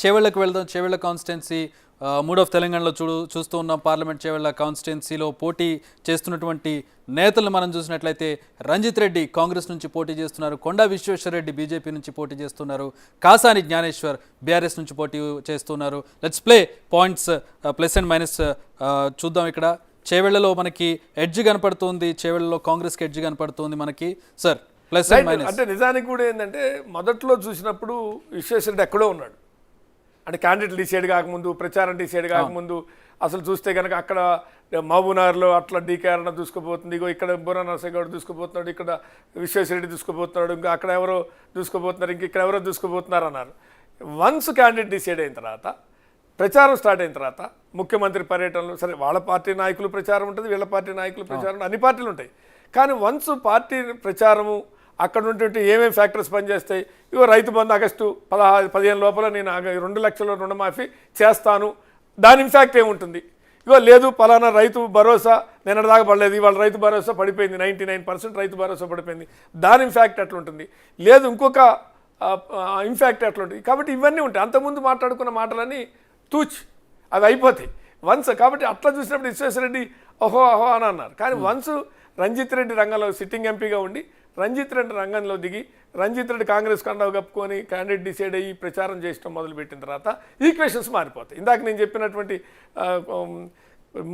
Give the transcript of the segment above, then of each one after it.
చేవెళ్ళకు వెళ్దాం. Chevella constituency mood of తెలంగాణలో చూస్తూ ఉన్నాం. పార్లమెంట్ చేవెళ్ళ కాన్స్టిట్యున్సీలో పోటీ చేస్తున్నటువంటి నేతలను మనం చూసినట్లయితే రంజిత్ రెడ్డి కాంగ్రెస్ నుంచి పోటీ చేస్తున్నారు, కొండా విశ్వేశ్వరరెడ్డి బీజేపీ నుంచి పోటీ చేస్తున్నారు, కాసాని జ్ఞానేశ్వర్ బీఆర్ఎస్ నుంచి పోటీ చేస్తున్నారు. Let's play points plus and minus చూద్దాం. ఇక్కడ చేవెళ్లలో మనకి ఎడ్జ్ కనపడుతుంది, చేవెళ్లలో కాంగ్రెస్కి ఎడ్జ్ కనపడుతుంది మనకి. సార్ ప్లస్ అండ్ మైనస్ అంటే నిజానికి కూడా ఏంటంటే మొదట్లో చూసినప్పుడు విశ్వేశ్వరరెడ్డి ఎక్కడో ఉన్నాడు. అంటే క్యాండిడేట్ డిసైడ్ కాకముందు, ప్రచారం డిసైడ్ కాకముందు అసలు చూస్తే కనుక అక్కడ మహబూబ్నగర్లో అట్లా డీకేఆర్న దూసుకుపోతుంది, ఇగో ఇక్కడ బుర్రా నరసింహగౌడ్ దూసుకుపోతున్నాడు, ఇక్కడ విశ్వేశ్వరరెడ్డి దూసుకుపోతున్నాడు, ఇంకా అక్కడ ఎవరో దూసుకుపోతున్నారు, ఇంక ఇక్కడ ఎవరో దూసుకుపోతున్నారు అన్నారు. వన్స్ క్యాండిడేట్ డిసైడ్ అయిన తర్వాత, ప్రచారం స్టార్ట్ అయిన తర్వాత, ముఖ్యమంత్రి పర్యటనలు సరే వాళ్ళ పార్టీ నాయకులు ప్రచారం ఉంటుంది, వీళ్ళ పార్టీ నాయకులు ప్రచారం, అన్ని పార్టీలు ఉంటాయి. కానీ వన్స్ పార్టీ ప్రచారము అక్కడ ఉన్నటువంటి ఏమేమి ఫ్యాక్టర్స్ పనిచేస్తాయి, ఇగో రైతు బంధు ఆగస్టు 15 లోపల నేను 2 లక్షల రుణమాఫీ చేస్తాను, దాని ఇంపాక్ట్ ఏముంటుంది. ఇగో లేదు పలానా రైతు భరోసా నిన్నటిదాకా పడలేదు, ఇవాళ రైతు భరోసా పడిపోయింది, 99% రైతు భరోసా పడిపోయింది, దాని ఇంపాక్ట్ ఎట్లుంటుంది, లేదు ఇంకొక ఇంపాక్ట్ ఎట్లుంటుంది. కాబట్టి ఇవన్నీ ఉంటాయి. అంతకుముందు మాట్లాడుకున్న మాటలన్నీ అవి అయిపోతాయి వన్స్. కాబట్టి అట్లా చూసినప్పుడు విశ్వేశ్వరరెడ్డి ఓహో అని అన్నారు. కానీ వన్స్ రంజిత్ రెడ్డి రంగంలో సిట్టింగ్ ఎంపీగా ఉండి రంజిత్ రెడ్డి రంగంలో దిగి రంజిత్ రెడ్డి కాంగ్రెస్ కండవ కప్పుకొని క్యాండిడేట్ డిసైడ్ అయ్యి ప్రచారం చేయడం మొదలుపెట్టిన తర్వాత ఈక్వేషన్స్ మారిపోతాయి. ఇందాక నేను చెప్పినటువంటి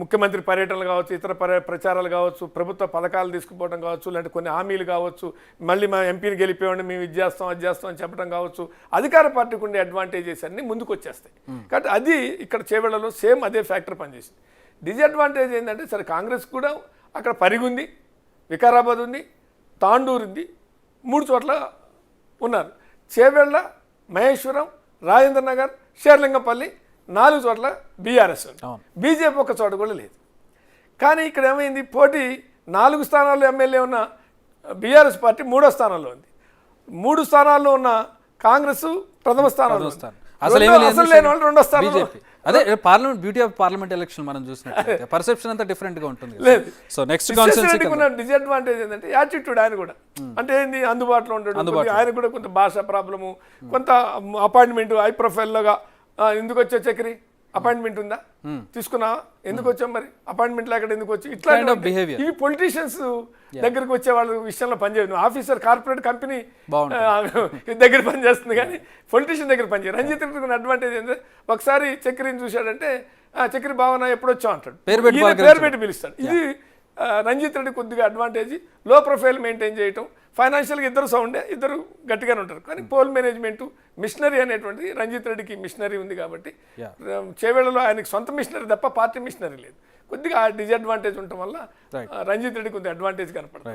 ముఖ్యమంత్రి పర్యటనలు కావచ్చు, ఇతర ప్రచారాలు కావచ్చు, ప్రభుత్వ పథకాలు తీసుకుపోవడం కావచ్చు, లేదంటే కొన్ని హామీలు కావచ్చు, మళ్ళీ మా ఎంపీని గెలిపేవాడిని మేము ఇది చేస్తాం అది చేస్తాం అని చెప్పడం కావచ్చు, అధికార పార్టీకి ఉండే అడ్వాంటేజెస్ అన్నీ ముందుకు వచ్చేస్తాయి. కాబట్టి అది ఇక్కడ చేవెళ్లలో సేమ్ అదే ఫ్యాక్టర్ పనిచేసింది. డిజడ్వాంటేజ్ ఏంటంటే సరే కాంగ్రెస్ కూడా అక్కడ పరిగి ఉంది, వికారాబాద్ ఉంది, తాండూరు ఉంది, 3 చోట్ల ఉన్నారు. చేవెళ్ళ, మహేశ్వరం, రాజేంద్ర నగర్, షేర్లింగంపల్లి 4 చోట్ల బీఆర్ఎస్ ఉంది. బీజేపీ ఒక చోట కూడా లేదు. కానీ ఇక్కడ ఏమైంది, పోటీ 4 స్థానాల్లో ఎమ్మెల్యే ఉన్న బీఆర్ఎస్ పార్టీ 3వ స్థానంలో ఉంది. 3 స్థానాల్లో ఉన్న కాంగ్రెస్ ప్రథమ స్థానంలో ఉంది. అసలు లేని వాళ్ళు 2వ స్థానంలో. అదే parliament beauty of parliament election మనం చూసినట్లయితే పర్సెప్షన్ అంతా డిఫరెంట్ గా ఉంటుంది. సో నెక్స్ట్ కాన్స్టిట్యున్సీ ఉన్న డిసడ్వాంటేజ్ ఏంటంటే యాటిట్యూడ్. ఆయన కూడా అంటే ఏంది అందుబాటులో ఉంటాడు, ఆయన కూడా కొంత భాషా ప్రాబ్లము, కొంత అపాయింట్మెంట్ హై ప్రొఫైల్లోగా ఎందుకు వచ్చే చక్రి అపాయింట్మెంట్ ఉందా తీసుకున్నావా, ఎందుకు వచ్చాం మరి అపాయింట్మెంట్ లేకుండా ఎందుకు వచ్చి ఇట్లా ఇవి పొలిటీషియన్స్ దగ్గరికి వచ్చే వాళ్ళ విషయంలో పనిచేయదు. ఆఫీసర్ కార్పొరేట్ కంపెనీ దగ్గర పనిచేస్తుంది కానీ పొలిటీషియన్ దగ్గర పనిచేయదు. రంజిత్ రెడ్డికి అడ్వాంటేజ్ ఏంటంటే ఒకసారి చక్రిని చూశాడంటే చక్రి భావన ఎప్పుడొచ్చా అంటాడు, పేరు పెట్టి పిలుస్తాడు. ఇది రంజిత్ రెడ్డి కొద్దిగా అడ్వాంటేజ్. లో ప్రొఫైల్ మెయింటైన్ చేయటం, ఫైనాన్షియల్గా ఇద్దరు సౌండే, ఇద్దరు గట్టిగానే ఉంటారు. కానీ పోల్ మేనేజ్మెంట్ మిషనరీ అనేటువంటిది రంజిత్ రెడ్డికి మిషనరీ ఉంది. కాబట్టి చేవేళ్లలో ఆయనకి సొంత మిషనరీ తప్ప పార్టీ మిషనరీ లేదు. కొద్దిగా ఆ డిసడ్వాంటేజ్ ఉండటం వల్ల రంజిత్ రెడ్డి కొద్దిగా అడ్వాంటేజ్ కనపడుతుంది.